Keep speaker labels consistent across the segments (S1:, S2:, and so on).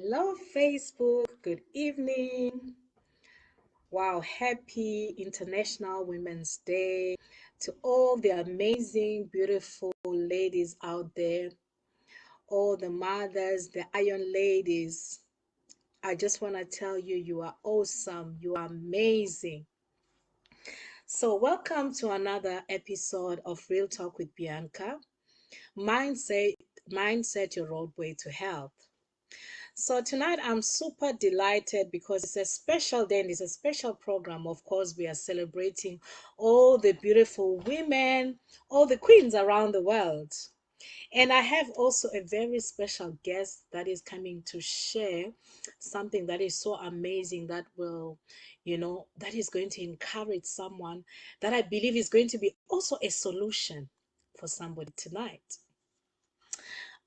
S1: Hello, Facebook. Good evening. Wow, happy International Women's Day to all the amazing, beautiful ladies out there, all the mothers, the iron ladies. I just want to tell you, you are awesome. You are amazing. So, welcome to another episode of Real Talk with Bianca. Mindset, mindset your roadway to health. So tonight I'm super delighted because it's a special day and it's a special program. Of course, we are celebrating all the beautiful women, all the queens around the world. And I have also a very special guest that is coming to share something that is so amazing that will, that is going to encourage someone that I believe is going to be also a solution for somebody tonight.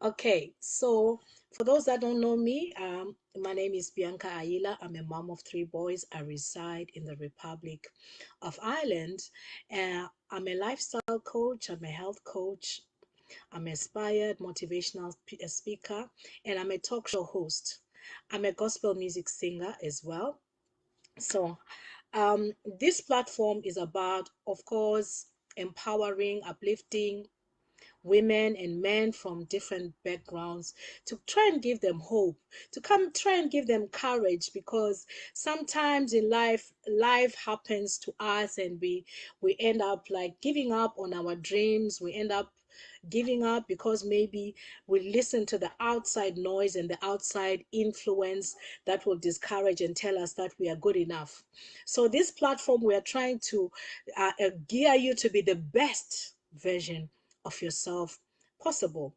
S1: Okay, so for those that don't know me, my name is Bianca Ayila. I'm a mom of three boys. I reside in the Republic of Ireland. I'm a lifestyle coach, I'm a health coach, I'm an inspired motivational speaker, and I'm a talk show host. I'm a gospel music singer as well. So, this platform is about, of course, empowering, uplifting, women and men from different backgrounds to try and give them hope, to come try and give them courage, because sometimes in life happens to us and we end up like giving up on our dreams. We end up giving up because maybe we listen to the outside noise and the outside influence that will discourage and tell us that we are good enough. So this platform, we are trying to gear you to be the best version of yourself possible.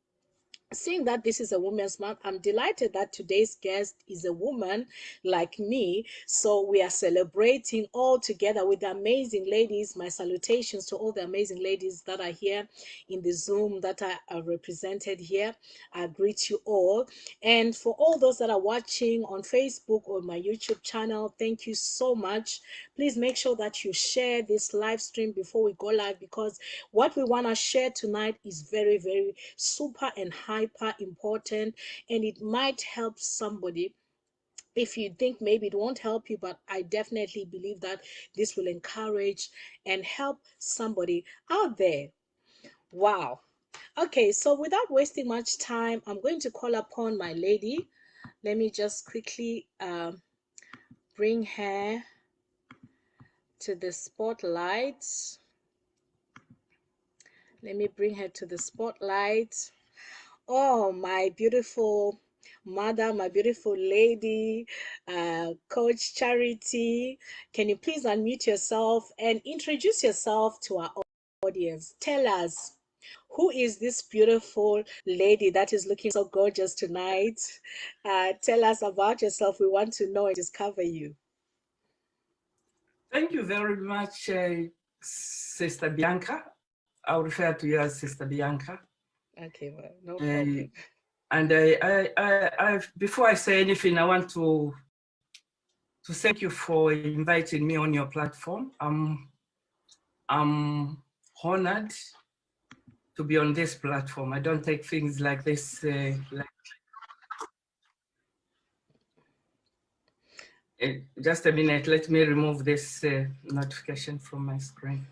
S1: Seeing that this is a women's month, I'm delighted that today's guest is a woman like me. So we are celebrating all together with the amazing ladies. My salutations to all the amazing ladies that are here in the Zoom that are represented here. I greet you all. And for all those that are watching on Facebook or my YouTube channel, thank you so much. Please make sure that you share this live stream before we go live, because what we want to share tonight is very, very super and hyper important, and it might help somebody. If you think maybe it won't help you, but I definitely believe that this will encourage and help somebody out there. Wow. Okay, so without wasting much time, I'm going to call upon my lady. Let me just quickly bring her to the spotlight. Let me bring her to the spotlight. Oh, my beautiful mother, my beautiful lady, Coach Charity. Can you please unmute yourself and introduce yourself to our audience? Tell us, who is this beautiful lady that is looking so gorgeous tonight? Tell us about yourself. We want to know and discover you.
S2: Thank you very much, Sister Bianca. I'll refer to you as Sister Bianca.
S1: Okay, well, no
S2: Uh,
S1: problem.
S2: and before I say anything, I want to thank you for inviting me on your platform. I'm honored to be on this platform. I don't take things like this just a minute. Let me remove this notification from my screen.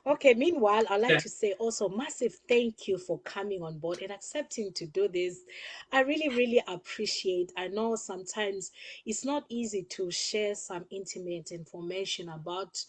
S1: Okay, meanwhile, I'd like
S2: Yeah.
S1: to say also massive thank you for coming on board and accepting to do this. I really, really appreciate. I know sometimes it's not easy to share some intimate information about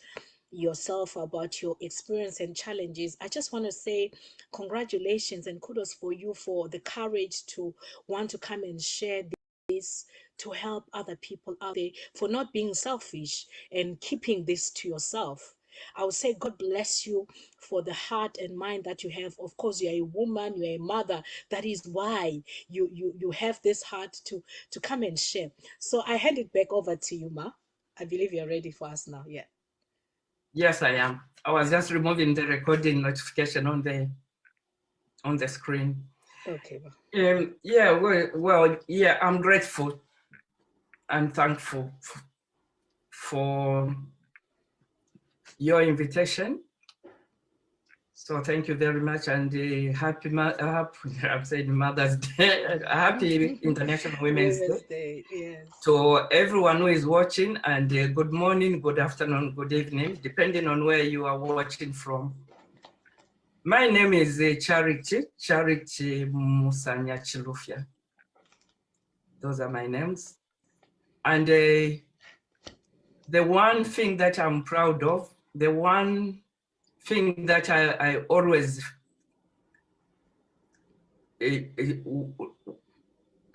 S1: yourself, about your experience and challenges. I just want to say congratulations and kudos for you for the courage to want to come and share this to help other people out there, for not being selfish and keeping this to yourself. I would say God bless you for the heart and mind that you have. Of course, you're a woman, you're a mother. That is why you have this heart to come and share. So I hand it back over to you, Ma. I believe you're ready for us now. Yeah.
S2: Yes, I am. I was just removing the recording notification on the screen.
S1: Okay, Ma.
S2: Yeah, well, yeah, I'm grateful and thankful for your invitation. So thank you very much, and happy, I'm saying Mother's Day, happy International Women's Day
S1: Women's Day, yes.
S2: to everyone who is watching, and good morning, good afternoon, good evening, depending on where you are watching from. My name is Charity Musanya Chilufya. Those are my names. And the one thing that I'm proud of, the one thing that I always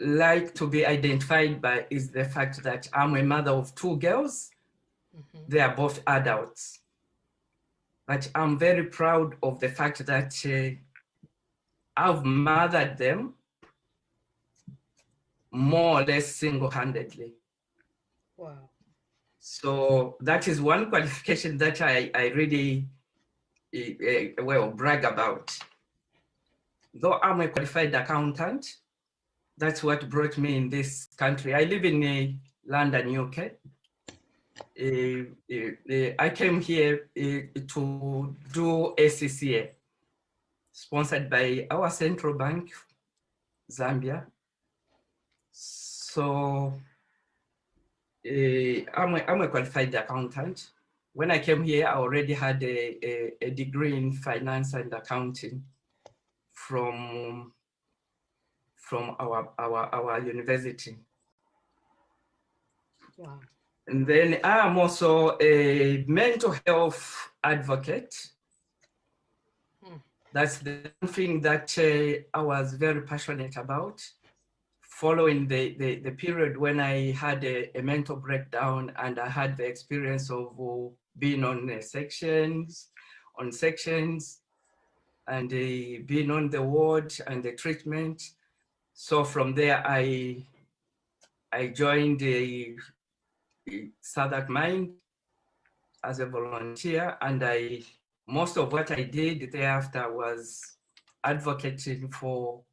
S2: like to be identified by is the fact that I'm a mother of two girls. They are both adults. But I'm very proud of the fact that I've mothered them more or less single-handedly.
S1: Wow.
S2: So that is one qualification that I really well brag about. Though I'm a qualified accountant, that's what brought me in this country. I live in London, UK. I came here to do ACCA, sponsored by our central bank, Zambia. So I'm a qualified accountant. When I came here, I already had a degree in finance and accounting from our university.
S1: Wow.
S2: And then I'm also a mental health advocate. That's the thing that I was very passionate about. Following the period when I had a mental breakdown and I had the experience of being on sections, and being on the ward and the treatment. So from there, I joined the Southwark Mind as a volunteer, and most of what I did thereafter was advocating for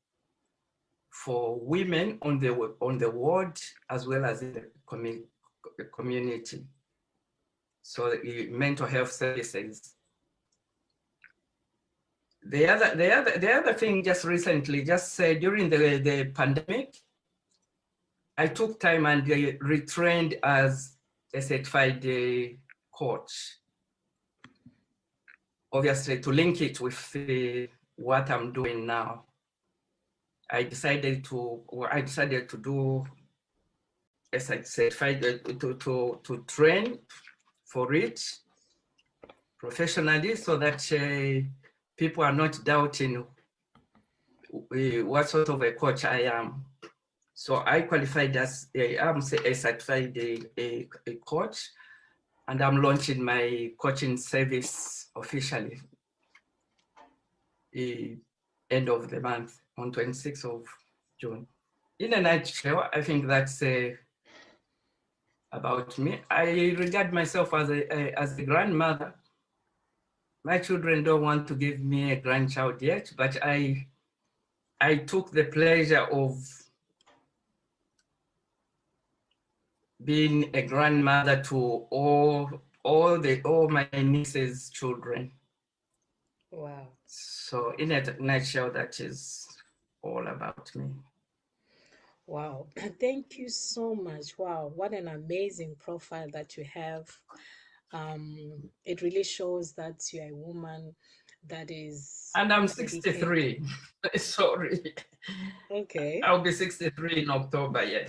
S2: women on the ward as well as in the community. So mental health services. The other thing just recently, during the pandemic, I took time and retrained as a certified coach. Obviously, to link it with what I'm doing now, I decided to do a certified to train for it professionally, so that people are not doubting what sort of a coach I am. So I qualified as I'm a certified a coach, and I'm launching my coaching service officially end of the month on 26th of June. In a nutshell, I think that's about me. I regard myself as a grandmother. My children don't want to give me a grandchild yet, but I took the pleasure of being a grandmother to all my nieces' children.
S1: Wow.
S2: So in a nutshell, that is all about me.
S1: Wow. Thank you so much. Wow. What an amazing profile that you have. It really shows that you're a woman that is
S2: And I'm
S1: dedicated.
S2: 63. Sorry.
S1: Okay.
S2: I'll be 63 in October, yeah.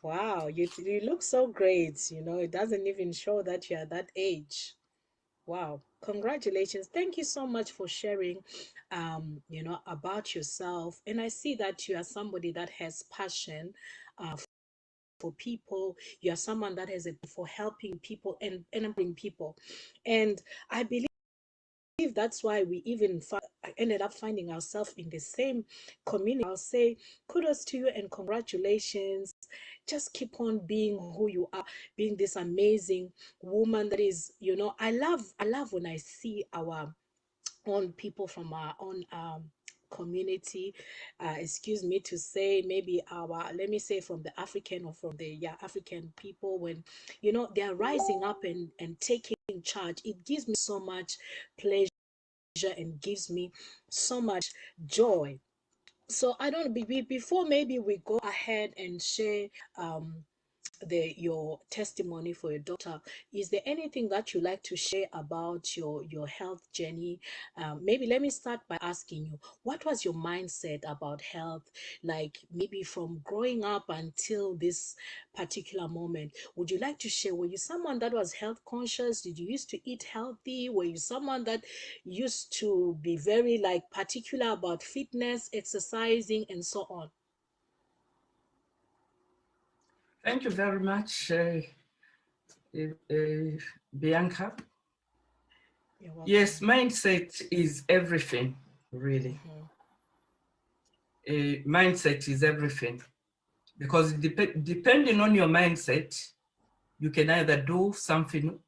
S1: Wow. You look so great. You know, it doesn't even show that you're that age. Wow. Congratulations. Thank you so much for sharing, about yourself. And I see that you are somebody that has passion for people. You are someone that has a for helping people and empowering people. And I believe that's why we even ended up finding ourselves in the same community. I'll say kudos to you and congratulations. Just keep on being who you are, being this amazing woman that is, I love when I see our own people from our own community, excuse me to say, maybe let me say from the African or from the African people, when they're rising up and taking charge. It gives me so much pleasure and gives me so much joy. So I don't before maybe we go ahead and share your testimony for your daughter, is there anything that you like to share about your health journey? Maybe let me start by asking you, what was your mindset about health, like maybe from growing up until this particular moment? Would you like to share, were you someone that was health conscious? Did you used to eat healthy? Were you someone that used to be very like particular about fitness, exercising, and so on?
S2: Thank you very much, Bianca.
S1: You're welcome.
S2: Yes, mindset is everything, really.
S1: Mhm.
S2: Mindset is everything, because depending on your mindset, you can either do something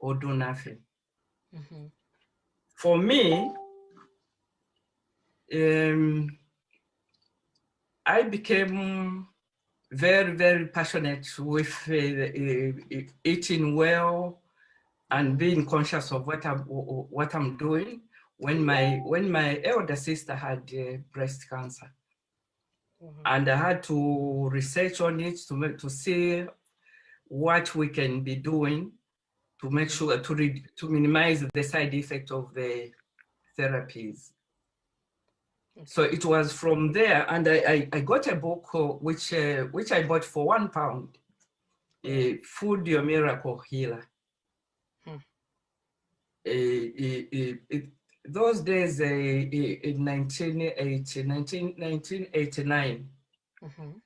S2: or do nothing.
S1: Mhm.
S2: For me, I became very, very passionate with eating well and being conscious of what I'm doing when my elder sister had breast cancer,
S1: Mhm.
S2: and I had to research on it to see what we can be doing to make
S1: Mhm.
S2: sure to minimize the side effect of the therapies. So
S1: Okay.
S2: it was from there, and I got a book which I bought for £1,
S1: Wow.
S2: Food Your Miracle Healer.
S1: Hmm.
S2: Those days in 1989,
S1: Mhm.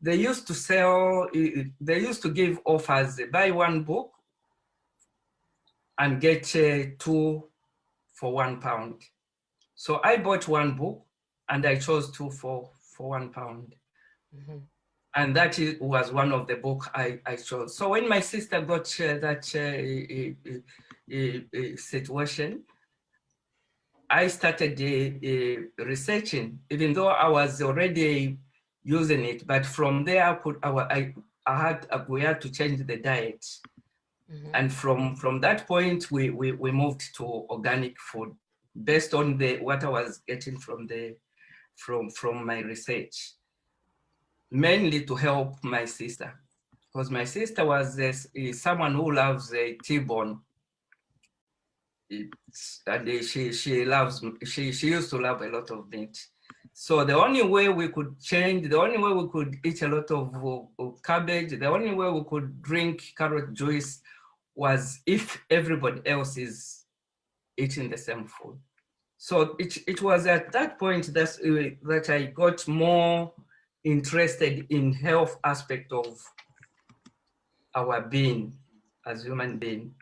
S2: they used to sell, they used to give offers, buy one book and get two for £1. So I bought one book and I chose two for £1.
S1: Mhm.
S2: And that was one of the book I chose. So when my sister got that situation, I started researching, even though I was already using it. But from there, we had to change the diet.
S1: Mhm.
S2: And from that point, we moved to organic food based on what I was getting from my research, mainly to help my sister, because my sister was is someone who loves T-bone. And she used to love a lot of meat. So the only way we could change, the only way we could eat a lot of cabbage, the only way we could drink carrot juice was if everybody else is eating the same food. So it was at that point that I got more interested in health aspect of our being as human being.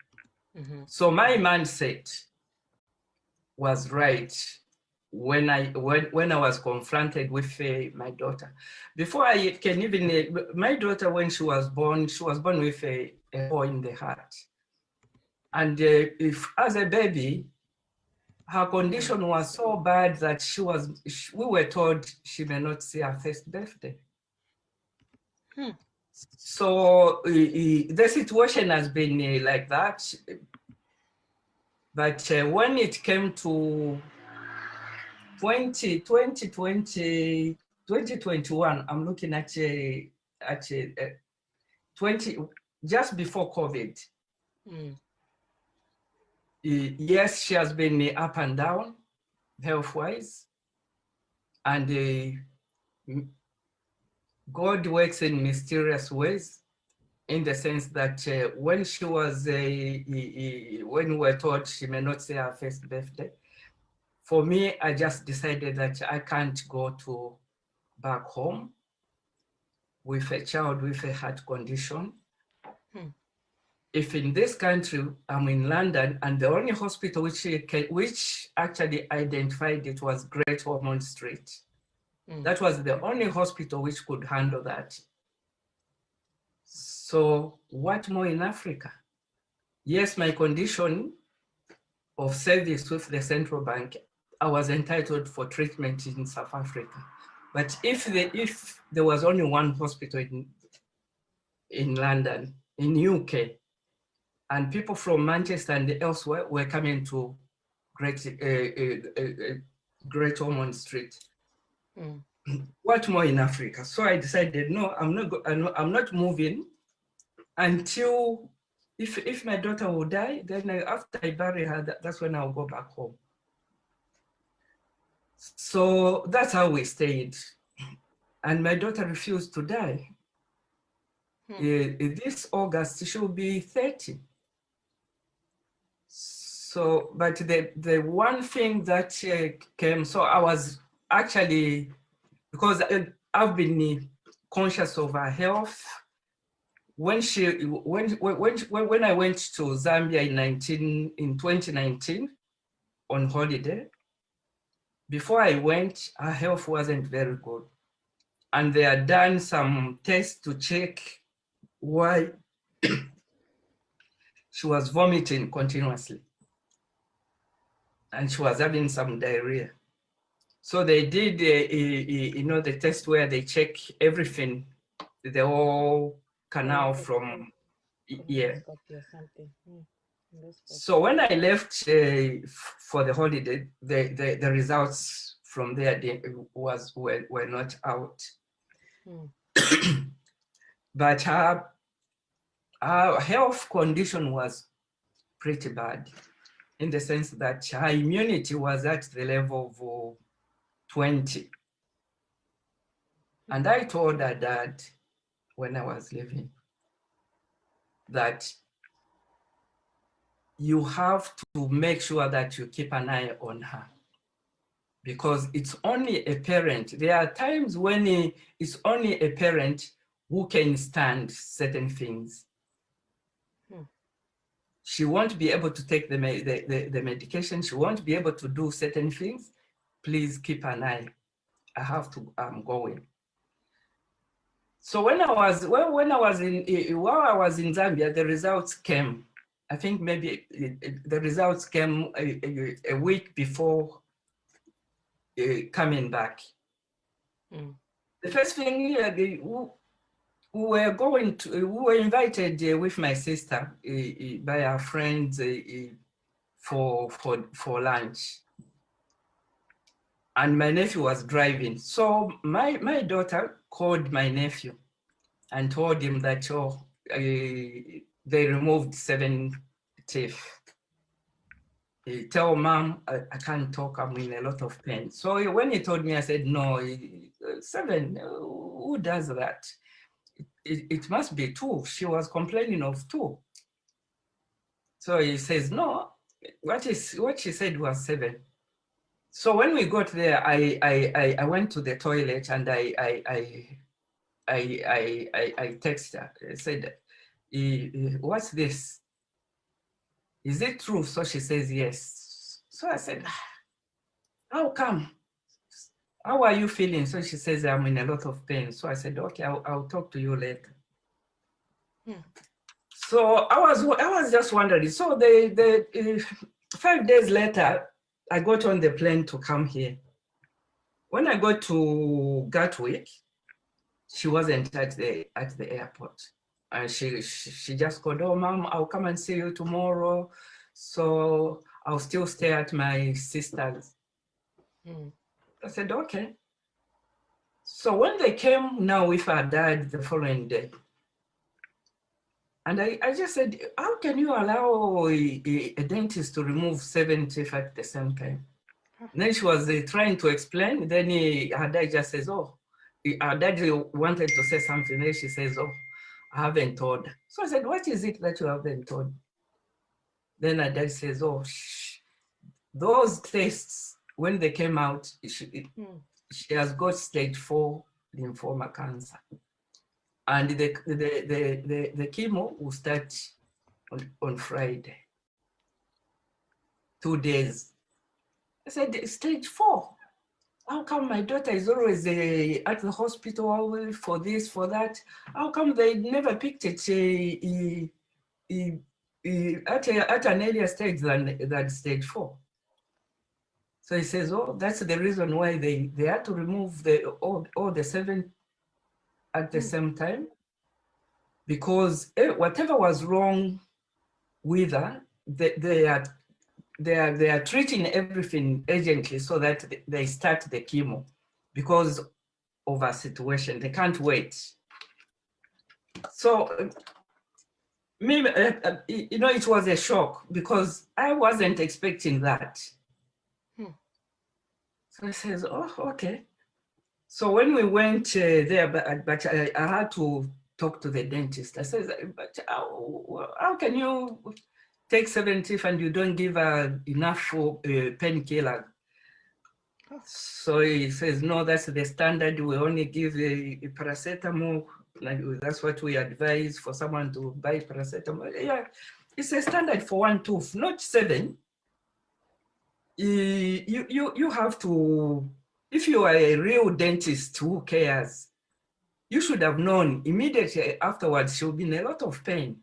S1: Mhm.
S2: So my mindset was right when I was confronted with my daughter. Before I can even, my daughter, when she was born with a hole in the heart. And if as a baby, her
S1: Mhm.
S2: condition was so bad that we were told she may not see her first birthday.
S1: Hmm.
S2: So the situation has been like that. But when it came to 2021, I'm looking at 20, just before COVID.
S1: Mm.
S2: Yes, she has been up and down health-wise, and God works in mysterious ways, in the sense that when she was, when we were told she may not see her first birthday, for me, I just decided that I can't go back home with a child with a heart condition.
S1: Hmm.
S2: If in this country, I'm in London, and the only hospital which actually identified it was Great Ormond Street.
S1: Mm.
S2: That was the only hospital which could handle that. So what more in Africa? Yes, my condition of service with the central bank, I was entitled for treatment in South Africa. But if there was only one hospital in London, in UK, and people from Manchester and elsewhere were coming to Great Ormond Street.
S1: Mm.
S2: What more in Africa? So I decided, no, I'm not moving until if my daughter will die, then after I bury her, that's when I'll go back home. So that's how we stayed. And my daughter refused to die. This August, she'll be 30. So, but the one thing that came, so I was actually, because I've been conscious of her health. When I went to Zambia in 2019 on holiday, before I went, her health wasn't very good. And they had done some tests to check why she was vomiting continuously. And she was having some diarrhea. So they did, the test where they check everything, the whole canal from, yeah. So when I left for the holiday, the results from there were not out. But her health condition was pretty bad, in the sense that her immunity was at the level of 20. And I told her dad when I was leaving that you have to make sure that you keep an eye on her, because it's only a parent. There are times when it's only a parent who can stand certain things. She won't be able to take the medication. She won't be able to do certain things. Please keep an eye. I'm going. So while I was in Zambia, the results came. I think maybe the results came a week before coming back. The first thing, we were invited with my sister by our friends for lunch. And my nephew was driving. So my daughter called my nephew and told him that, they removed 7 teeth. Tell mom, I can't talk, I'm in a lot of pain. So when he told me, I said, no, 7, who does that? It must be 2. She was complaining of 2. So he says, no, what she said was 7. So when we got there, I went to the toilet and I texted her. I said, what's this? Is it true? So she says, yes. So I said, how come? How are you feeling? So she says, I'm in a lot of pain. So I said, okay, I'll talk to you later. So I was just wondering. So 5 days later, I got on the plane to come here. When I got to Gatwick, she wasn't at the airport. And she just called, oh, mom, I'll come and see you tomorrow. So I'll still stay at my sister's. I said, okay. So when they came now with her dad the following day, and I just said, how can you allow a dentist to remove 7 teeth at the same time? And then she was trying to explain. Then her dad just says, oh, her dad wanted to say something. Then she says, oh, I haven't told. So I said, what is it that you haven't told? Then her dad says, oh, those tests, when they came out, she has got stage 4 lymphoma cancer. And the chemo will start on Friday. 2 days. I said, stage 4. How come my daughter is always at the hospital for this, for that? How come they never picked it at an earlier stage than stage 4? So he says, oh, that's the reason why they had to remove all the 7 at the same time, because whatever was wrong with her, they had they are treating everything urgently so that they start the chemo because of a situation. They can't wait. So maybe, it was a shock because I wasn't expecting that. So I says, oh, okay. So when we went there, but I had to talk to the dentist. I said, but how can you take 70 and you don't give enough painkiller? So he says, no, that's the standard. We only give a paracetamol. Like, that's what we advise for someone to buy paracetamol. Yeah, it's a standard for one tooth, not 7. You have to, if you are a real dentist who cares, you should have known immediately afterwards she'll be in a lot of pain.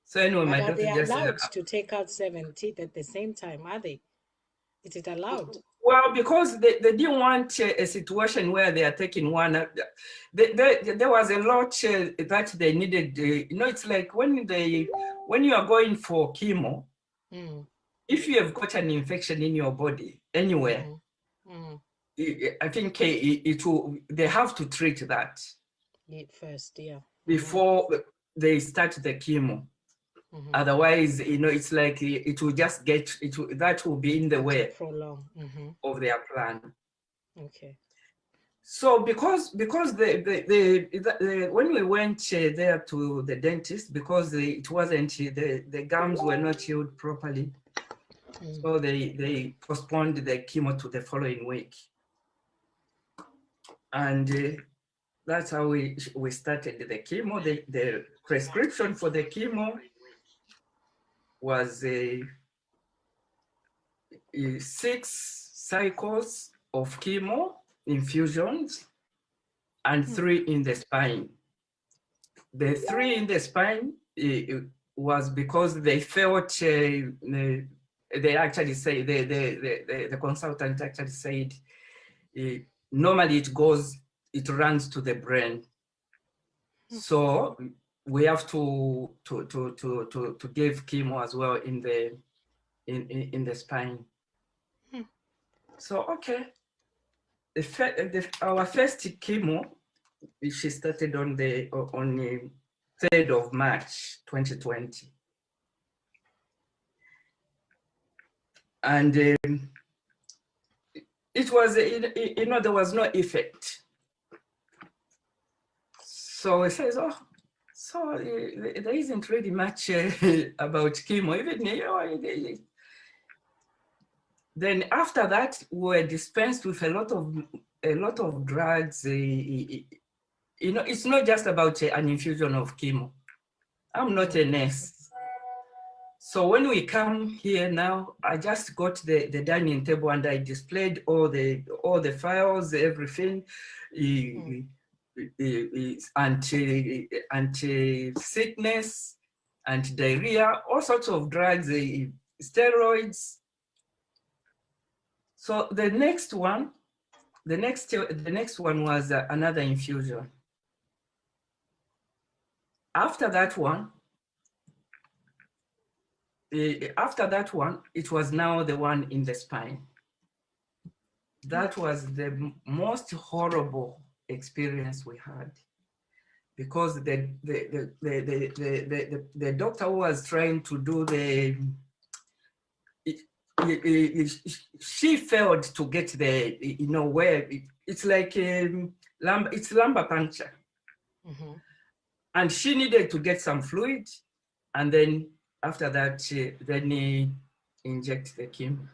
S2: So anyway,
S1: But
S2: my
S1: are
S2: doctor
S1: they
S2: just
S1: allowed to take out 7 teeth at the same time? Are they? Is it allowed?
S2: well, because they didn't want a situation where they are taking one. There was a lot that they needed. It's like when you are going for chemo, if you have got an infection in your body anywhere, I think they have to treat that
S1: first, yeah.
S2: Before they start the chemo. Otherwise, it's like it will just that will be in the way of their plan.
S1: Okay.
S2: So because when we went there to the dentist, because it wasn't the gums were not healed properly, so they postponed the chemo to the following week, and that's how we started the chemo. The prescription for the chemo was 6 cycles of chemo infusions and 3 in the spine. The 3 in the spine was because they felt they actually say the consultant actually said normally it runs to the brain, so we have to give chemo as well in the spine. So okay, our first chemo, she started on the 3rd of March 2020, and it was there was no effect. So it says, oh, so there isn't really much about chemo. Even then after that, we were dispensed with a lot of drugs. It's not just about an infusion of chemo. I'm not a nurse. So when we come here now, I just got the dining table and I displayed all the files, everything, anti-sickness, anti-diarrhea, all sorts of drugs, steroids. So the next one was another infusion. After that one, it was now the one in the spine. That was the most horrible experience we had, because the doctor who was trying to do she failed to get the where it's like it's lumbar puncture, and she needed to get some fluid, and then after that then inject the chemo.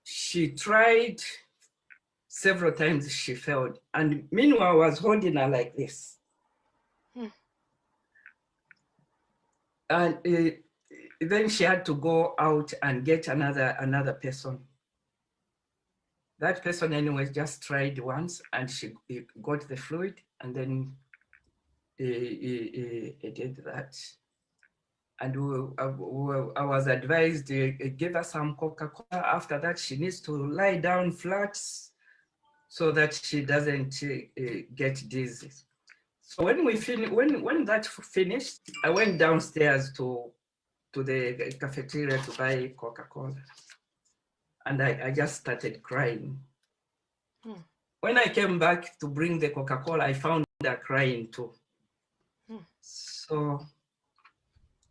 S2: She tried several times, she failed, and meanwhile I was holding her like this. And then she had to go out and get another person. That person anyway just tried once, and she got the fluid, and then did that. And I was advised to give her some Coca-Cola. After that, she needs to lie down flat so that she doesn't get dizzy. So when that finished, I went downstairs to to the cafeteria to buy Coca-Cola. And I just started crying. When I came back to bring the Coca-Cola, I found her crying too. So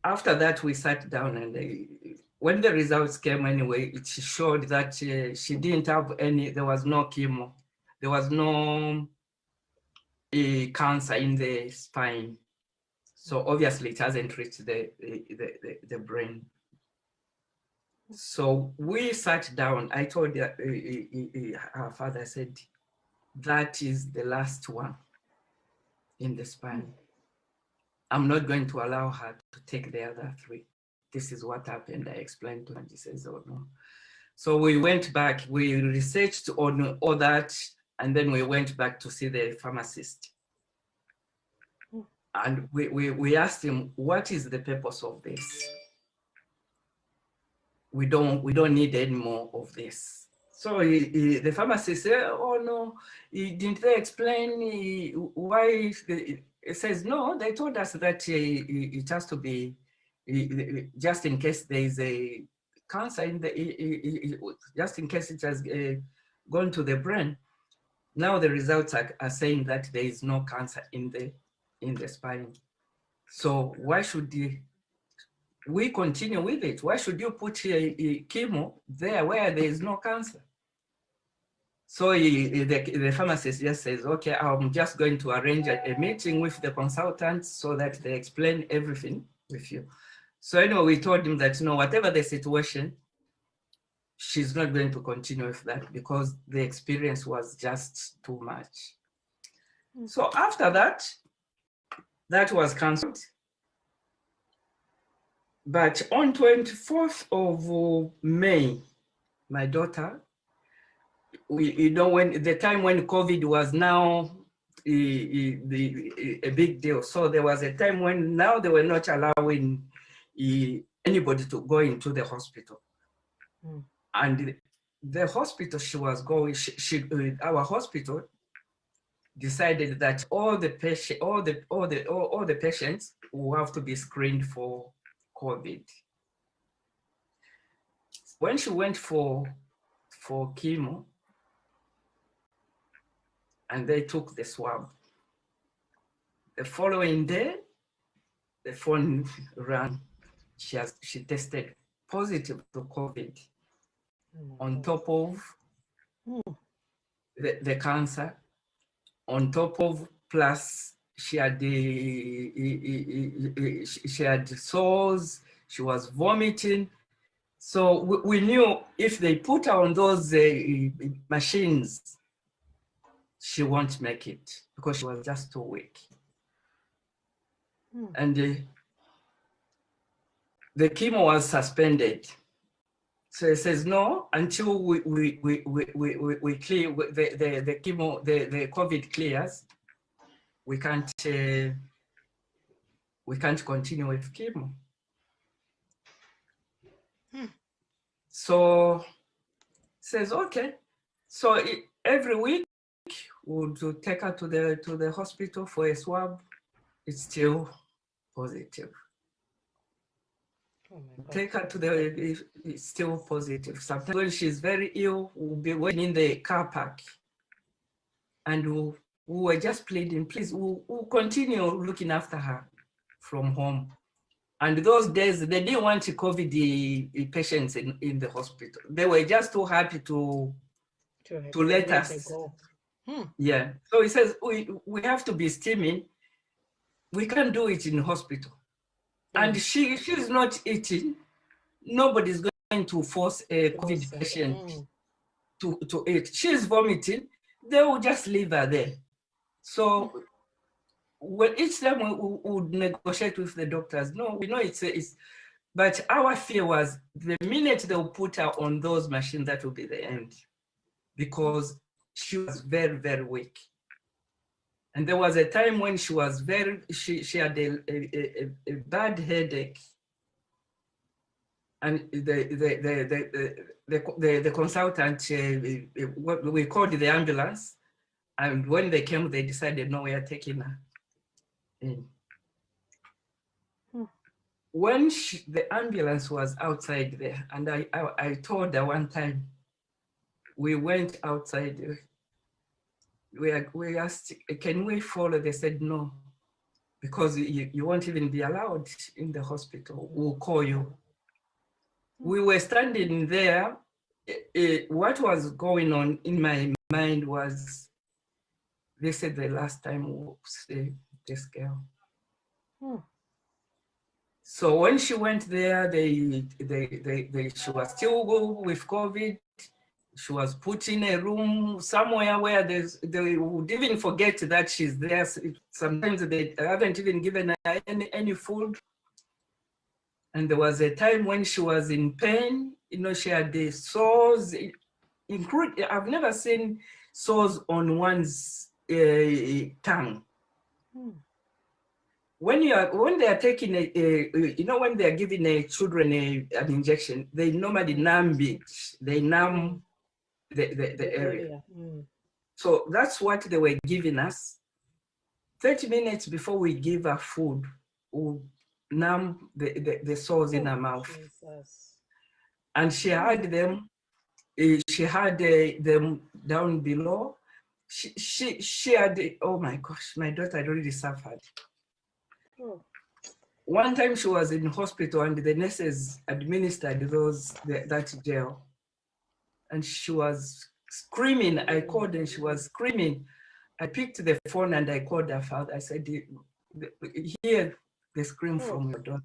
S2: after that, we sat down, and when the results came anyway, it showed that she didn't have any, there was no chemo. There was no cancer in the spine. So obviously it hasn't reached the brain. So we sat down. I told her father, said, that is the last one in the spine. I'm not going to allow her to take the other 3. This is what happened. I explained to her, and she says, oh no. So we went back, we researched on all that, and then we went back to see the pharmacist. And we asked him, what is the purpose of this? We don't need any more of this. So the pharmacist said, oh no, didn't they explain why? It says, no, they told us that it has to be, just in case there is a cancer in the, just in case it has gone to the brain. Now the results are saying that there is no cancer in the spine. So why should we continue with it? Why should you put chemo there where there is no cancer? So the pharmacist just says, okay, I'm just going to arrange a meeting with the consultants so that they explain everything with you. So anyway, we told him that, whatever the situation, she's not going to continue with that because the experience was just too much. So after that, that was cancelled. But on 24th of May, my daughter, when the time when COVID was now a big deal. So there was a time when now they were not allowing anybody to go into the hospital. And the hospital she was going, our hospital decided that all the patients will have to be screened for COVID. When she went for chemo, and they took the swab, the following day, the phone rang. She tested positive to COVID, on top of the cancer, on top of, plus she had sores, she was vomiting. So we knew if they put her on those machines, she won't make it because she was just too weak. And the chemo was suspended. So it says no, until we clear the chemo, the COVID clears, we can't continue with chemo. So says okay. So every week would take her to the hospital for a swab. It's still positive. Take her to it's still positive. Sometimes when she's very ill, we'll be waiting in the car park, and we were just pleading, please, we'll continue looking after her from home. And those days, they didn't want COVID patients in the hospital. They were just too happy to let us go. Yeah. So he says, we have to be steaming. We can't do it in hospital. And she's not eating. Nobody's going to force a COVID patient to eat. She's vomiting. They will just leave her there. So when each time we would negotiate with the doctors, no, we know it's but our fear was the minute they'll put her on those machines, that will be the end, because she was very, very weak. And there was a time when she was she had a bad headache, and the consultant, we called the ambulance, and when they came, they decided, no, we are taking her in. when the ambulance was outside there, and I told her one time, we went outside, we asked, can we follow? They said no, because you won't even be allowed in the hospital. We'll call you. We were standing there. What was going on in my mind was, this is the last time we'll see this girl. So when she went there, she was still with COVID. She was put in a room somewhere where they would even forget that she's there. Sometimes they haven't even given her any food. And there was a time when she was in pain. You know, she had the sores, I've never seen sores on one's tongue. When they are taking when they are giving children an injection, they normally numb it. They numb the area. So that's what they were giving us. 30 minutes before we give her food, we'll numb the sores in her mouth. Jesus. And she had them. She had them down below. She had, oh my gosh, my daughter had already suffered. One time she was in hospital and the nurses administered that gel, and she was screaming. I called and she was screaming. I picked the phone and I called her father. I said, hear the scream from your daughter.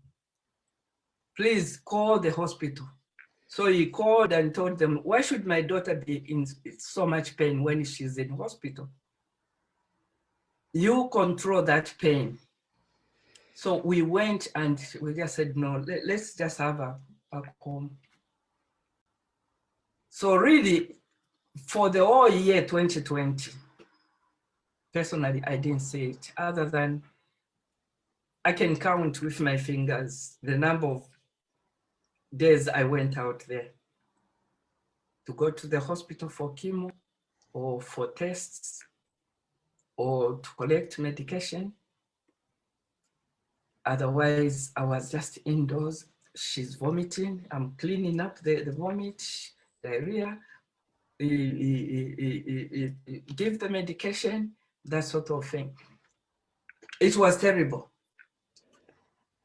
S2: Please call the hospital. So he called and told them, why should my daughter be in so much pain when she's in hospital? You control that pain. So we went and we just said, no, let's just have her back home. So really, for the whole year 2020, personally, I didn't see it, other than I can count with my fingers the number of days I went out there to go to the hospital for chemo or for tests or to collect medication. Otherwise, I was just indoors. She's vomiting. I'm cleaning up the vomit, diarrhea, give the medication, that sort of thing. It was terrible.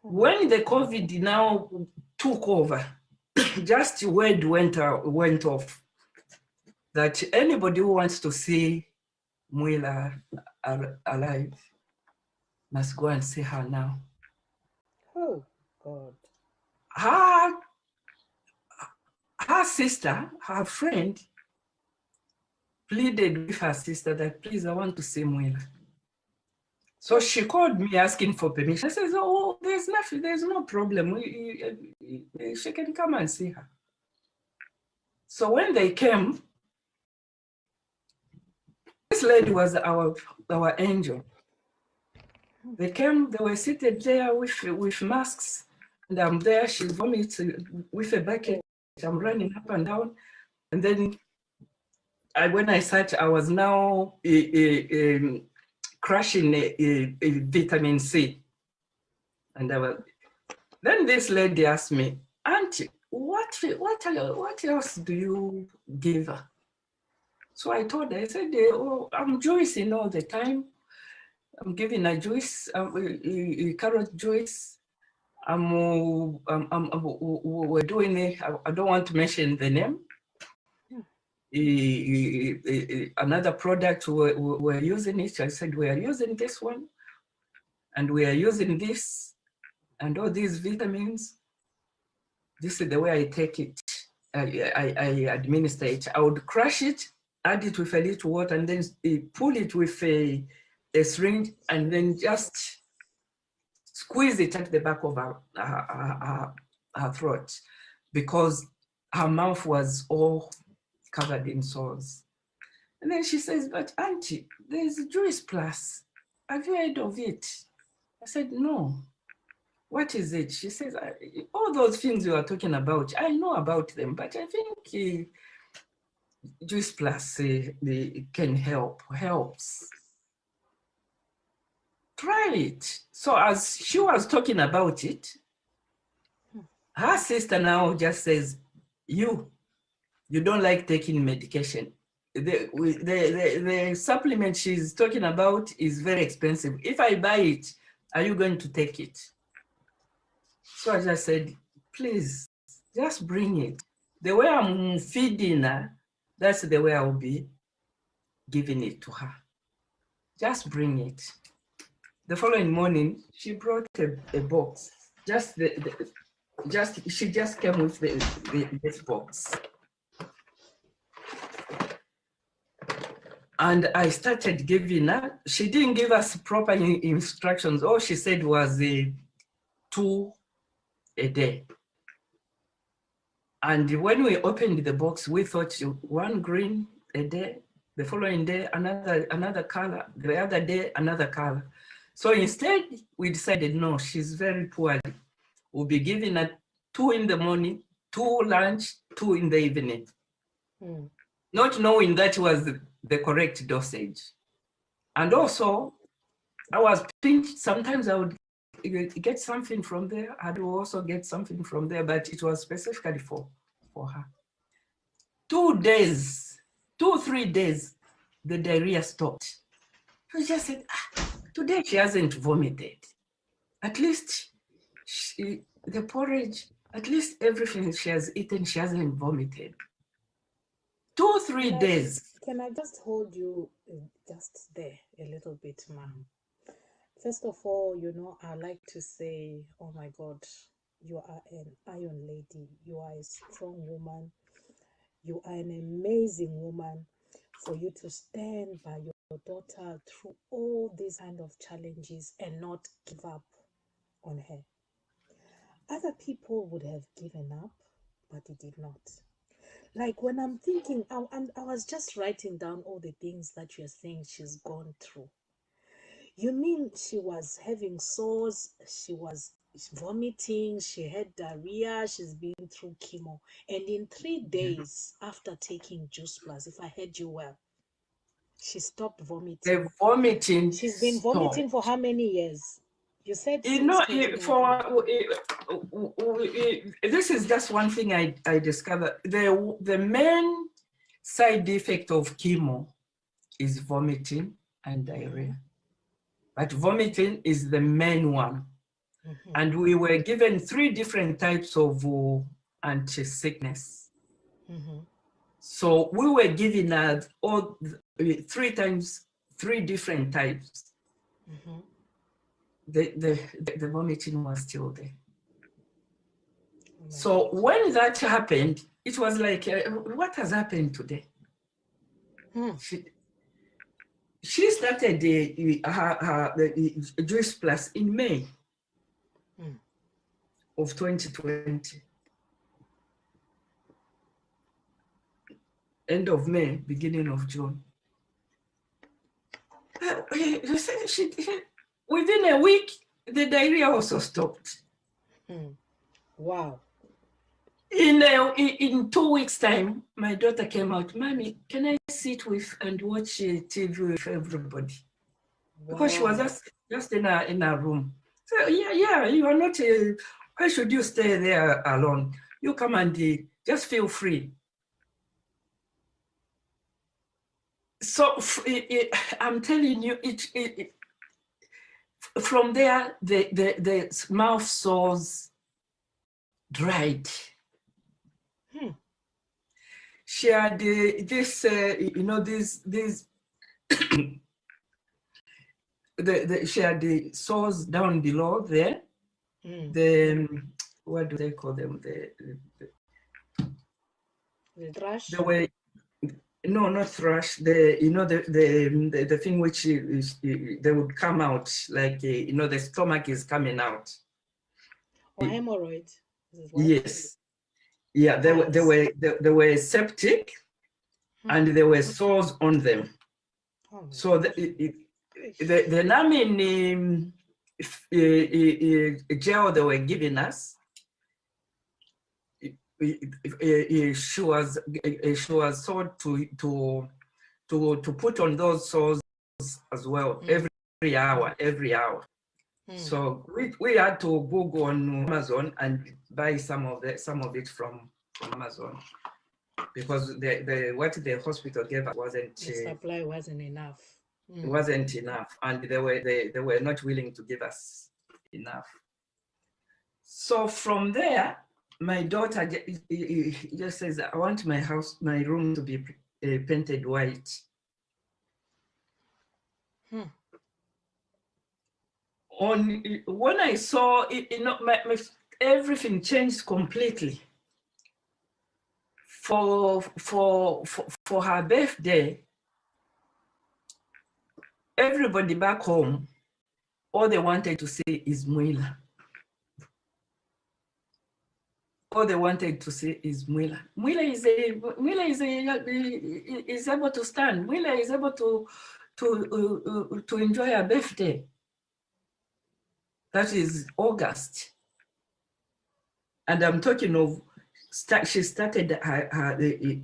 S2: When the COVID now took over, just word went off that anybody who wants to see Mwila alive must go and see her now.
S1: Oh, God.
S2: Her sister, her friend, pleaded with her sister that, please, I want to see Mwila. So she called me asking for permission. I said, oh, there's nothing, there's no problem. She can come and see her. So when they came, this lady was our angel. They came, they were seated there with masks, and I'm there, she vomits with a bucket. I'm running up and down. And then when I sat, I was now crushing vitamin C. And then this lady asked me, Auntie, what else do you give her? So I told her, I said, oh, I'm juicing all the time. I'm giving her juice, carrot juice. We're doing it. I don't want to mention the name. Another product, we're using it. I said, we are using this one, and we are using this, and all these vitamins. This is the way I take it. I administer it. I would crush it, add it with a little water, and then pull it with a syringe, and then just squeeze it at the back of her throat, because her mouth was all covered in sores. And then she says, but Auntie, there's Juice Plus. Have you heard of it? I said, no. What is it? She says, all those things you are talking about, I know about them, but I think Juice Plus can helps. Try it. So as she was talking about it, Her sister now just says, you don't like taking medication. The supplement she's talking about is very expensive. If I buy it, are you going to take it? So I just said, please, just bring it. The way I'm feeding her, that's the way I'll be giving it to her. Just bring it. The following morning, she brought a box. She just came with this box. And I started giving her. She didn't give us proper instructions. All she said was 2 a day. And when we opened the box, we thought 1 green a day, the following day, another color, the other day, another color. So instead, we decided, no, she's very poor. We'll be giving her 2 in the morning, 2 lunch, 2 in the evening. Not knowing that was the correct dosage. And also, I was pinched. Sometimes I would get something from there. I would also get something from there, but it was specifically for her. 2 days, 3 days, the diarrhea stopped. I just said, today she hasn't vomited. At least the porridge, at least everything she has eaten, she hasn't vomited. 2, 3 days.
S1: Can I just hold you just there a little bit, ma'am? First of all, I like to say, oh my God, you are an iron lady. You are a strong woman. You are an amazing woman. For you to stand by your daughter through all these kind of challenges and not give up on her. Other people would have given up, but they did not. Like when I'm thinking, I was just writing down all the things that you're saying she's gone through. You mean she was having sores, she was vomiting, she had diarrhea, she's been through chemo. And in 3 days after taking Juice Plus, if I heard you well, she stopped vomiting.
S2: The vomiting.
S1: She's been vomiting for how many years? You said
S2: this is just one thing I discovered. The main side effect of chemo is vomiting and diarrhea. But vomiting is the main one. And we were given 3 different types of anti-sickness. So we were given all 3 times, 3 different types. The vomiting was still there. So when that happened, it was like, what has happened today? She started the Juice Plus in May of 2020. End of May, beginning of June. Within a week, the diarrhea also stopped.
S1: Wow.
S2: In 2 weeks' time, my daughter came out, Mommy, can I sit with and watch TV with everybody? Wow. Because she was just in a room. So yeah, you are not, why should you stay there alone? You come and just feel free. So I'm telling you, from there, the mouth sores dried. She had this, she had the sores down below there. What do they call them?
S1: The thrush?
S2: No, not thrush. The thing which they would come out like the stomach is coming out.
S1: Or hemorrhoid?
S2: Yes. Yeah, they were septic, and there were sores on them. So the numbing gel they were giving us, she was told to put on those sores as well every hour. So we had to go on Amazon and buy some of it from Amazon, because what the hospital gave us wasn't,
S1: the supply wasn't enough.
S2: It wasn't enough, and they were not willing to give us enough. So from there, my daughter just says, I want my room to be painted white. When I saw it, everything changed completely. For her birthday, everybody back home, all they wanted to see is Mwila. All they wanted to see is Mwila. Mwila is able to stand. Mwila is able to enjoy her birthday. That is August. And I'm talking of, she started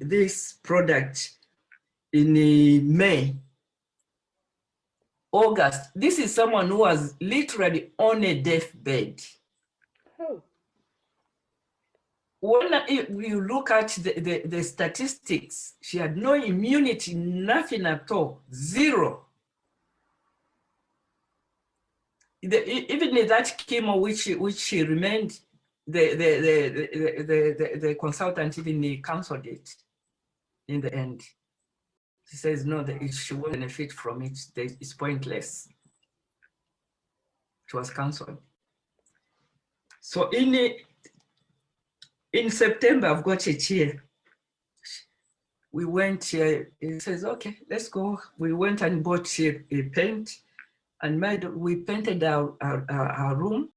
S2: this product in May. August. This is someone who was literally on a deathbed.
S1: Oh.
S2: When you look at the statistics, she had no immunity, nothing at all, zero. Even that chemo which she remained, the consultant even cancelled it in the end. She says no, she won't benefit from it. It's pointless. It was cancelled. So in September, I've got it here. We went here. It says, okay, let's go. We went and bought a paint, and we painted our room,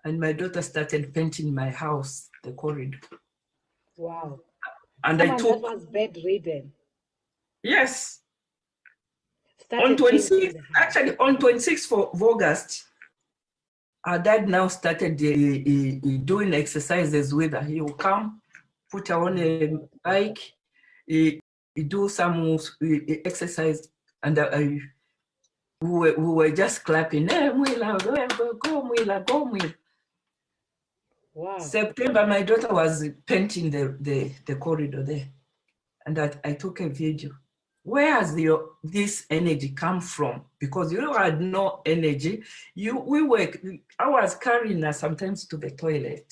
S2: and my daughter started painting my house, the corridor.
S1: Wow.
S2: And
S1: that was bedridden.
S2: Yes. On 26th, actually on 26th of August, our dad now started doing exercises with her. He will come, put her on a bike, he do some exercise, and we were just clapping. Hey, Mwila, go Mwila, go Mwila.
S1: Wow.
S2: September, my daughter was painting the corridor there, and I took a video. Where has this energy come from? Because you had no energy. I was carrying her sometimes to the toilet.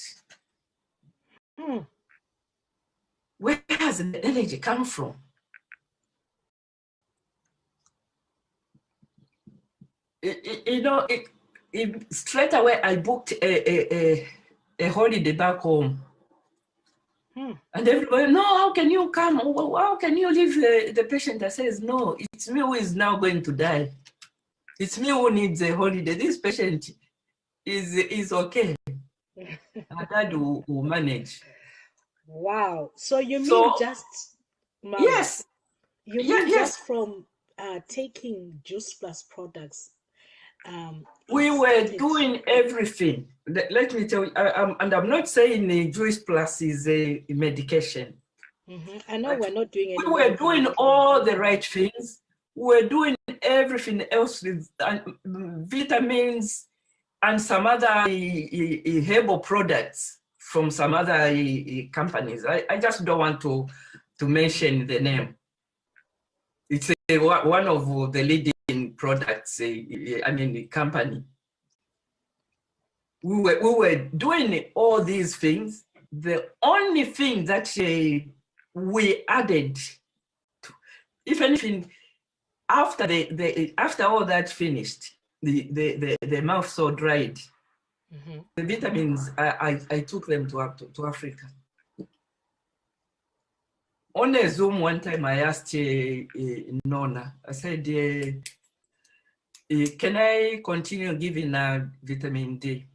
S2: Where has the energy come from? Straight away I booked a holiday back home. And everybody, no, how can you come? How can you leave the patient that says, no, it's me who is now going to die. It's me who needs a holiday. This patient is okay. Our dad will manage.
S1: Wow. So you mean just, Mama,
S2: yes.
S1: You mean just from taking Juice Plus products?
S2: We were doing everything. Let me tell you, and I'm not saying Juice Plus is a medication.
S1: I know we're not doing anything.
S2: We were doing all the right things. We were doing everything else with vitamins and some other herbal products from some other companies. I just don't want to mention the name. It's one of the leading products, the company. We were doing all these things. The only thing that we added, if anything, after after all that finished, the mouth so dried. The vitamins, I took them to Africa. On a Zoom one time, I asked Nona, I said, can I continue giving her vitamin D?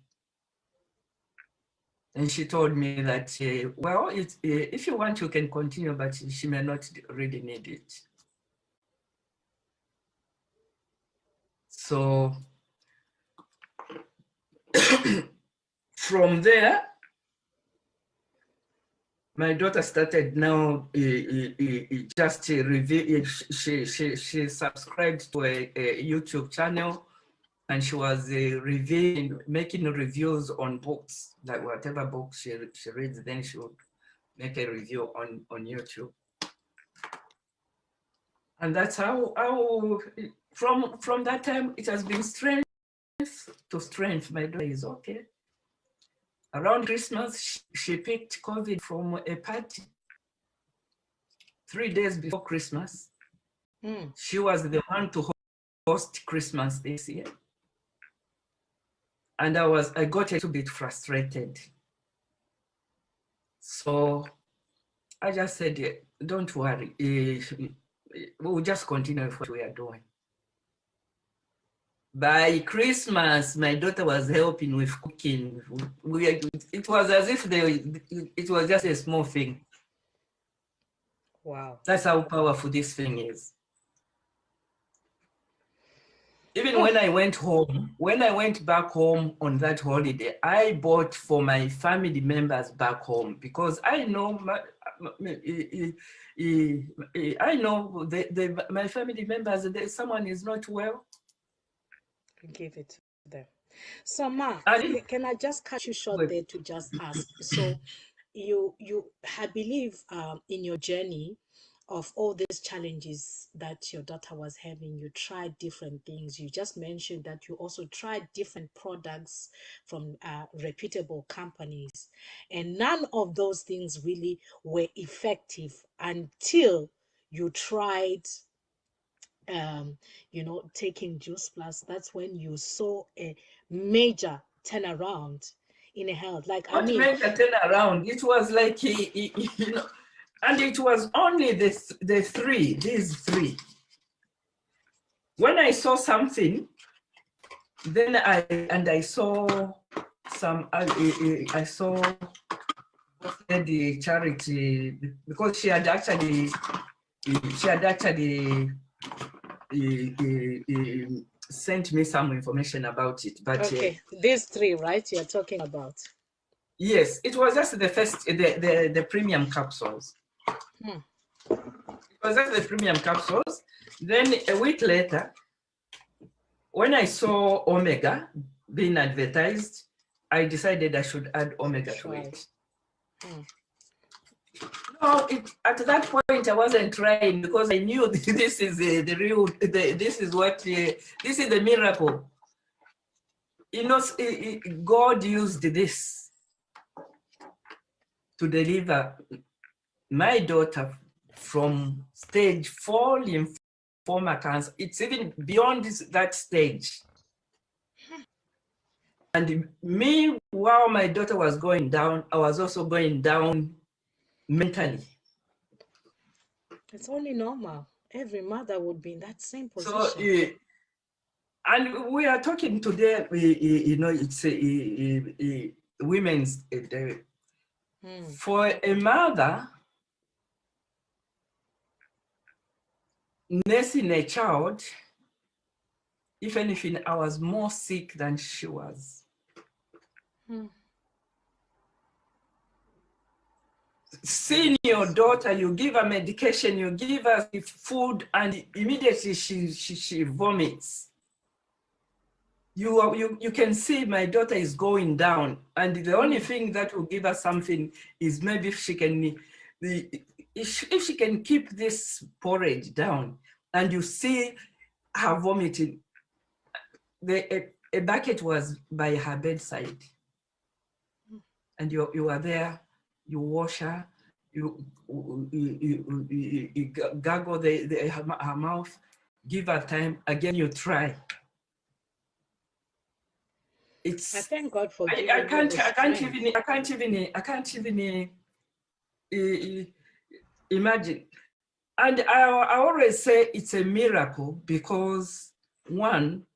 S2: And she told me that, well, if you want, you can continue, but she may not really need it. So from there, my daughter started now she subscribed to a YouTube channel and she was making reviews on books, like whatever books she reads, then she would make a review on YouTube. And that's how from that time, it has been strength to strength. My daughter is okay. Around Christmas, she picked COVID from a party 3 days before Christmas. She was the one to host Christmas this year. And I got a little bit frustrated. So I just said, don't worry, we'll just continue with what we are doing. By Christmas, my daughter was helping with cooking. It was as if it was just a small thing.
S1: Wow.
S2: That's how powerful this thing is. Even when I went back home on that holiday, I bought for my family members back home, because I know my family members, someone is not well.
S1: Give it to them. So, Ma, can I just cut you short there to just ask? So, I believe in your journey of all these challenges that your daughter was having, you tried different things. You just mentioned that you also tried different products from reputable companies, and none of those things really were effective until you tried taking Juice Plus. That's when you saw a major turnaround in health. Like,
S2: Not major turnaround. It was like and it was only these three. When I saw something, then I saw some. I saw the charity, because she had actually sent me some information about it. But
S1: okay, these three, right? You're talking about.
S2: Yes, it was just the first, the premium capsules. It was just the premium capsules. Then a week later, when I saw Omega being advertised, I decided I should add Omega to it. No, at that point I wasn't trying, because I knew this is the real. This is the miracle. God used this to deliver my daughter from stage 4 lymphoma cancer. It's even beyond that stage. And me, while my daughter was going down, I was also going down mentally.
S1: It's only normal. Every mother would be in that same position.
S2: So, and we are talking today, it's Women's Day. For a mother, nursing a child, if anything, I was more sick than she was. Seeing your daughter, you give her medication, you give her food, and immediately she vomits. You can see my daughter is going down, and the only thing that will give her something is maybe if she can keep this porridge down, and you see her vomiting. A bucket was by her bedside, and you are there. You wash her. You gargle her mouth. Give her time. Again, you try.
S1: I thank God for giving I
S2: can't even imagine. And I always say it's a miracle, because one,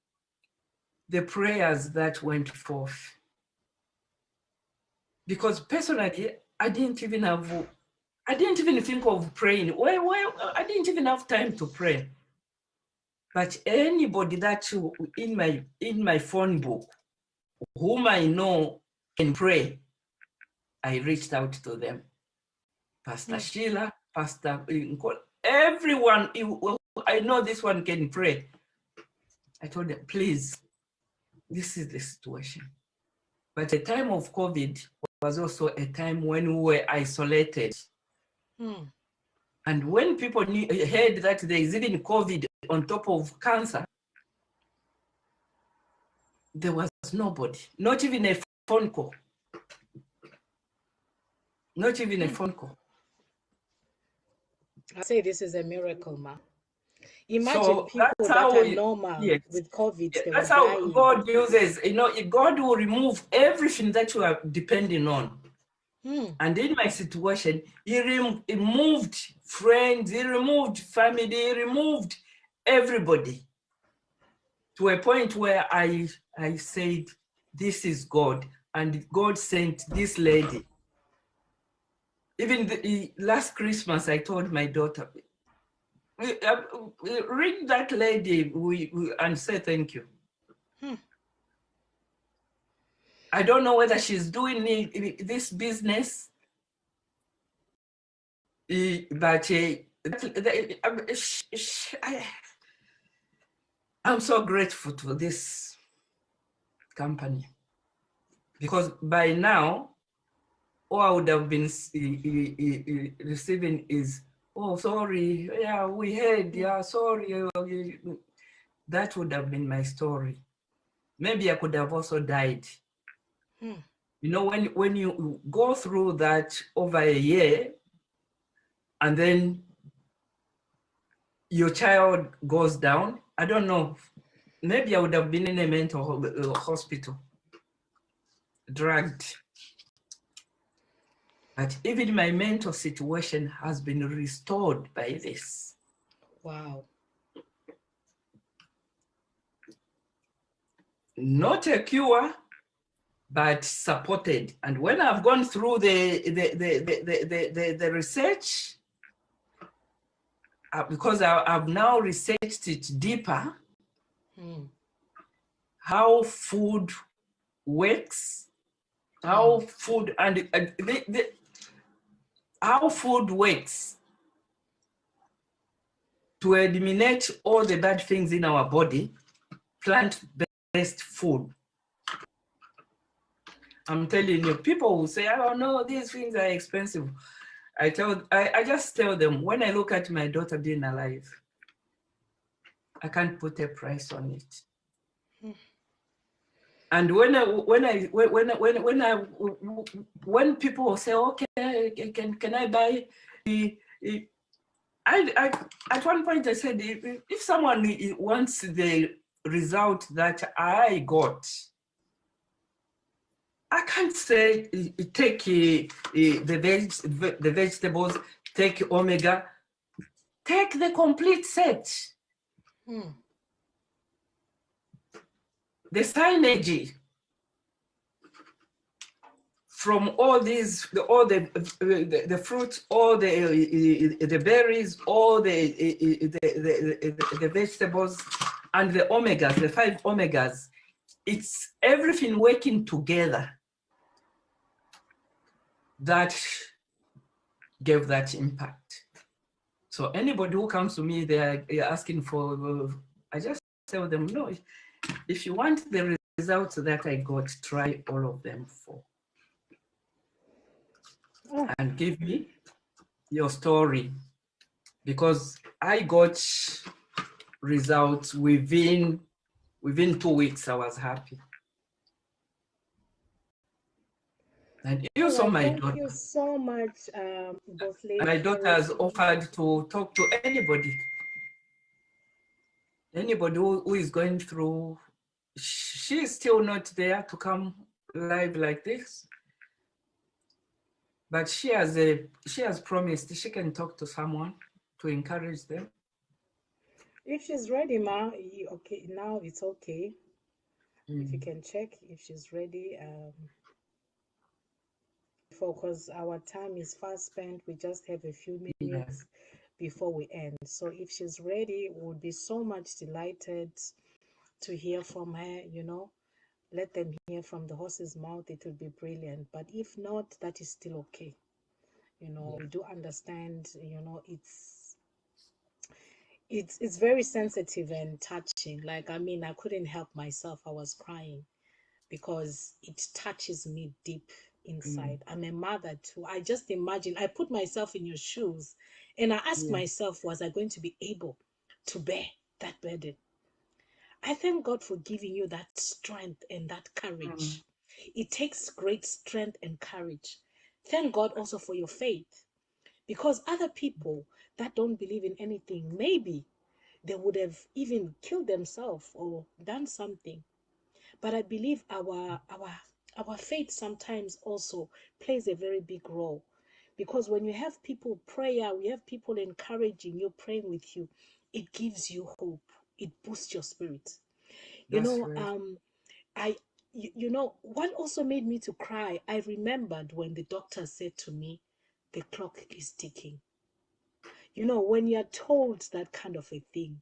S2: the prayers that went forth. Because personally, I didn't even think of praying. Well, I didn't even have time to pray. But anybody that in my phone book, whom I know can pray, I reached out to them. Pastor Sheila, Pastor, everyone, I know this one can pray. I told them, please, this is the situation. But the time of COVID was also a time when we were isolated. And when people heard that there is even COVID on top of cancer, there was nobody, not even a phone call. Not even a phone call.
S1: I say this is a miracle, ma. Imagine
S2: So
S1: people
S2: that's
S1: that
S2: how
S1: are normal with COVID, they
S2: that's
S1: were
S2: how
S1: dying.
S2: God uses, God will remove everything that you are depending on. And in my situation, he removed friends, he removed family, he removed everybody to a point where I said, this is God. And God sent this lady. Even last Christmas, I told my daughter, ring that lady and say thank you. I don't know whether she's doing this business, but I'm so grateful to this company, because by now, all I would have been receiving is, oh, sorry, yeah, we heard, yeah, sorry. That would have been my story. Maybe I could have also died. When you go through that over a year, and then your child goes down, I don't know, maybe I would have been in a mental hospital, drugged. But even my mental situation has been restored by this.
S1: Wow.
S2: Not a cure, but supported. And when I've gone through the research, because I've now researched it deeper, how food works, how food how food works to eliminate all the bad things in our body. Plant-based food. I'm telling you, people will say, oh no, these things are expensive. I just tell them, when I look at my daughter being alive, I can't put a price on it. And when people say, okay, can I buy? At one point I said, if someone wants the result that I got, I can't say take the vegetables, take omega, take the complete set. The synergy from all these, all the fruits, all the berries, all the vegetables, and the omegas, the 5 omegas, it's everything working together that gave that impact. So anybody who comes to me, they're asking for, I just tell them, no, if you want the results that I got, try all of them for. And give me your story, because I got results within 2 weeks. I was happy. And you saw my daughter. Thank
S1: you so much, both ladies.
S2: My daughter has offered to talk to anybody who is going through. She is still not there to come live like this, but she has promised she can talk to someone to encourage them.
S1: If she's ready, ma, okay, now it's okay. If you can check if she's ready, because our time is fast spent. We just have a few minutes before we end. So if she's ready, we would be so much delighted to hear from her. Let them hear from the horse's mouth. It would be brilliant. But if not, that is still okay. We do understand, it's very sensitive and touching. Like, I mean, I couldn't help myself. I was crying because it touches me deep
S2: Mm.
S1: inside. I'm a mother too. I just imagine, I put myself in your shoes and I ask
S2: Yeah.
S1: myself, was I going to be able to bear that burden? I thank God for giving you that strength and that
S2: Mm.
S1: courage. It takes great strength and courage. Thank God also for your faith, because other people that don't believe in anything, maybe they would have even killed themselves or done something. But I believe our faith sometimes also plays a very big role, because when you have people prayer, we have people encouraging you, praying with you, it gives you hope. It boosts your spirit. You
S2: That's
S1: know,
S2: right.
S1: I you know what also made me to cry. I remembered when the doctor said to me, the clock is ticking. You know, when you're told that kind of a thing,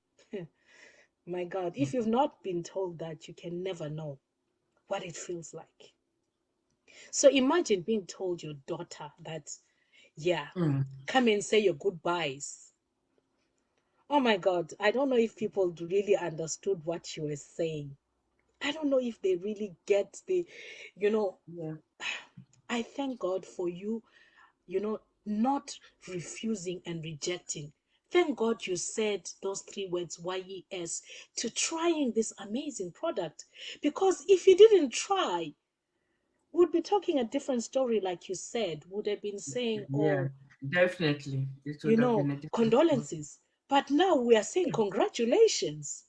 S1: my God, if you've not been told that, you can never know what it feels like. So imagine being told your daughter that, yeah,
S2: Mm.
S1: come and say your goodbyes. Oh my God, I don't know if people really understood what you were saying. I don't know if they really get the, you know,
S2: Yeah.
S1: I thank God for you, not refusing and rejecting. Thank God you said those three words, YES, to trying this amazing product. Because if you didn't try, we'd be talking a different story, like you said, would have been saying,
S2: Yeah.
S1: oh,
S2: Definitely. It would have been a different story.
S1: condolences. But now we are saying congratulations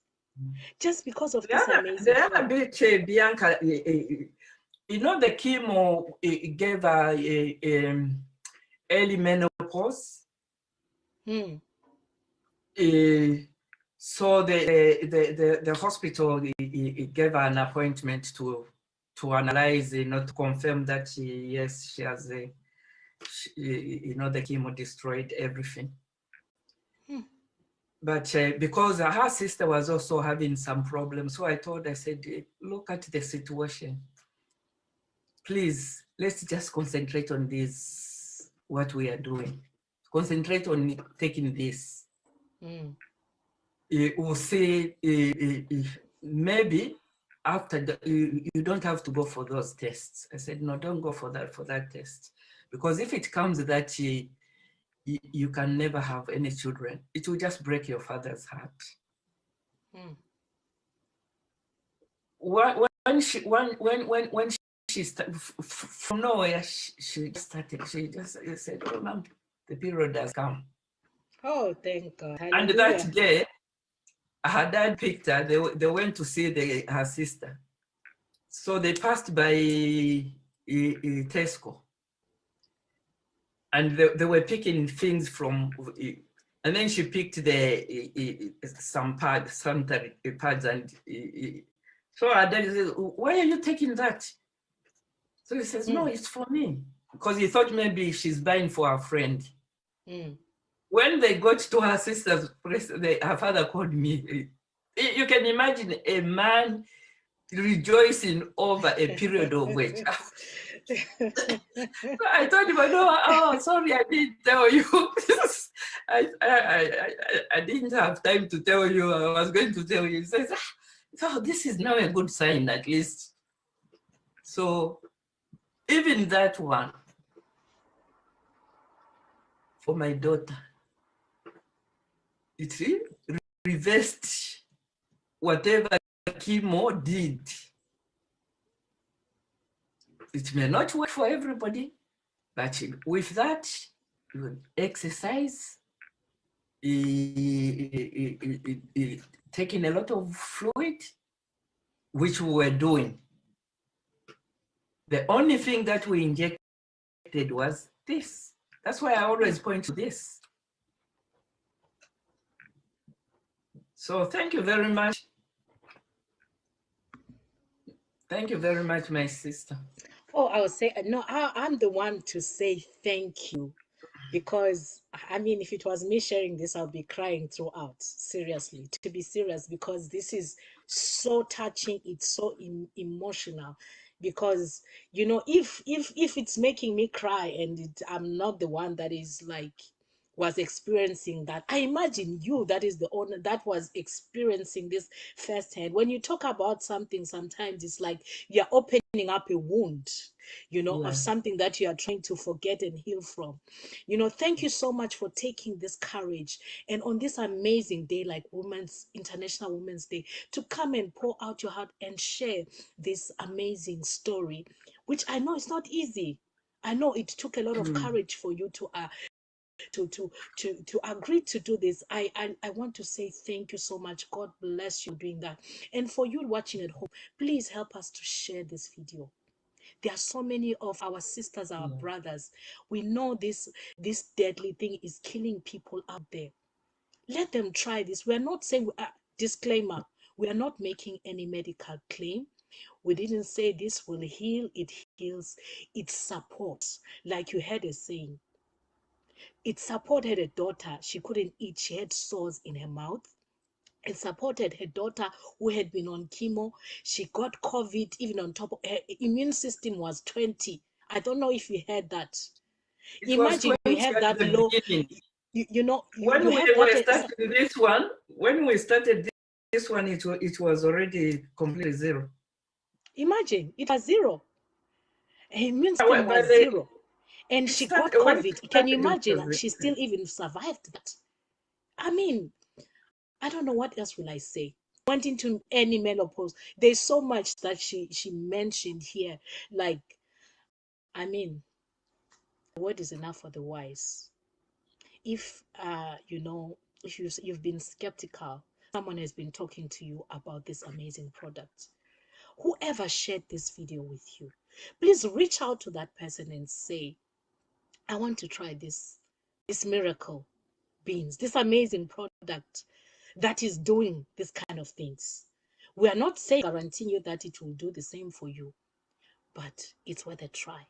S1: just because of this
S2: The
S1: amazing
S2: other
S1: product.
S2: bit, Bianca, you know, the chemo gave her early menopause.
S1: Hmm.
S2: Uh, so the hospital gave her an appointment to analyze, not to confirm that yes, she has the chemo destroyed everything.
S1: Hmm.
S2: But because her sister was also having some problems, so I said, look at the situation. Please, let's just concentrate on this, what we are doing. Concentrate on taking this.
S1: Hmm.
S2: We'll say maybe after you don't have to go for those tests. I said, no, don't go for that test. Because if it comes that you can never have any children, it will just break your father's heart.
S1: Hmm.
S2: When she started from nowhere, she just started. She just said, "Oh, mom, the period has come."
S1: Oh, thank God.
S2: And that
S1: Hallelujah.
S2: day, her dad picked her. They went to see her sister. So they passed by Tesco, and they were picking things from. And then she picked some sanitary pads, and so her dad said, "Why are you taking that?" So he says,
S1: Hmm.
S2: no, it's for me. Because he thought maybe she's buying for her friend.
S1: Hmm.
S2: When they got to her sister's place, her father called me. You can imagine a man rejoicing over a period of wait. I told him, no, oh, sorry, I didn't tell you. I didn't have time to tell you. I was going to tell you. He says, so this is now a good sign, at least. So even that one, for my daughter, it reversed whatever chemo did. It may not work for everybody, but with that, exercise, taking a lot of fluid, which we were doing. The only thing that we injected was this. That's why I always point to this. So thank you very much. Thank you very much, my sister.
S1: Oh, I would say, no, I'm the one to say thank you, because I mean, if it was me sharing this, I'll be crying throughout. Seriously, to be serious, because this is so touching. It's so emotional. Because if it's making me cry, and I'm not the one that is like was experiencing that. I imagine you, that is the owner, that was experiencing this firsthand. When you talk about something, sometimes it's like you're opening up a wound, of
S2: Yeah.
S1: something that you are trying to forget and heal from. Thank you so much for taking this courage and on this amazing day, like International Women's Day, to come and pour out your heart and share this amazing story, which I know is not easy. I know it took a lot of courage for you to agree to do this. I want to say thank you so much. God bless you doing that. And for you watching at home, please help us to share this video. There are so many of our sisters, our brothers. We know this deadly thing is killing people out there. Let them try this. We are not saying, disclaimer, we are not making any medical claim. We didn't say this will heal. It heals. It supports. Like you heard a saying, it supported a daughter. She couldn't eat. She had sores in her mouth. It supported her daughter who had been on chemo. She got COVID, even on top of her immune system was 20. I don't know if you heard that.
S2: It was
S1: Imagine you
S2: 20
S1: have
S2: at
S1: that
S2: the
S1: low,
S2: beginning.
S1: you
S2: When we
S1: have that.
S2: were starting this one, when we started this one, it was already completely zero.
S1: Imagine it was zero. Her immune system was zero. And she got
S2: When it
S1: COVID. Can you
S2: started, it
S1: imagine?
S2: was
S1: She still even survived that. I mean, I don't know what else will I say. Went into any menopause. There's so much that she mentioned here. Like, I mean, the word is enough for the wise. If if you've been skeptical, someone has been talking to you about this amazing product. Whoever shared this video with you, please reach out to that person and say, I want to try this miracle beans, this amazing product that is doing this kind of things. We are not saying guaranteeing you that it will do the same for you, but it's worth a try.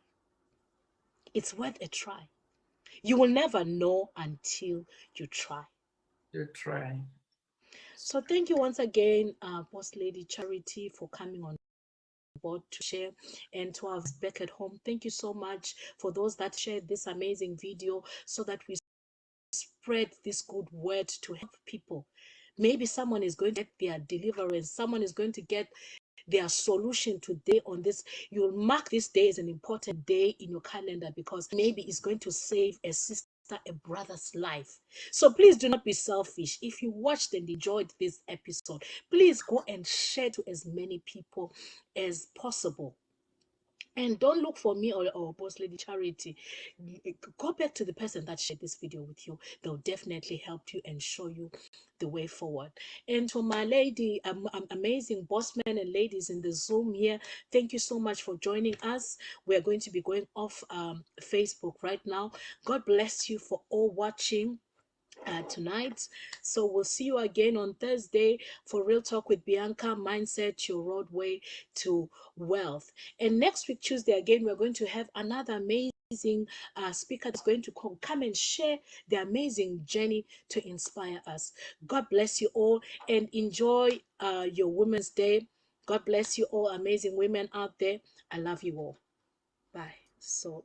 S1: It's worth a try. You will never know until you try.
S2: You try.
S1: So thank you once again, Boss Lady Charity, for coming on board to share, and to our back at home. Thank you so much for those that shared this amazing video so that we spread this good word to help people. Maybe someone is going to get their deliverance, someone is going to get their solution today on this. You'll mark this day as an important day in your calendar because maybe it's going to save a sister, a brother's life. So please do not be selfish. If you watched and enjoyed this episode, please go and share to as many people as possible. And don't look for me or Boss Lady Charity. Go back to the person that shared this video with you. They'll definitely help you and show you the way forward. And to my lady, amazing boss men and ladies in the Zoom here, thank you so much for joining us. We're going to be going off Facebook right now. God bless you for all watching tonight. So we'll see you again on Thursday for Real Talk with Bianca, Mindset, your roadway to wealth. And next week, Tuesday, again, we're going to have another amazing speaker that's going to come and share the amazing journey to inspire us. God bless you all and enjoy your Women's Day. God bless you all, amazing women out there. I love you all. Bye. So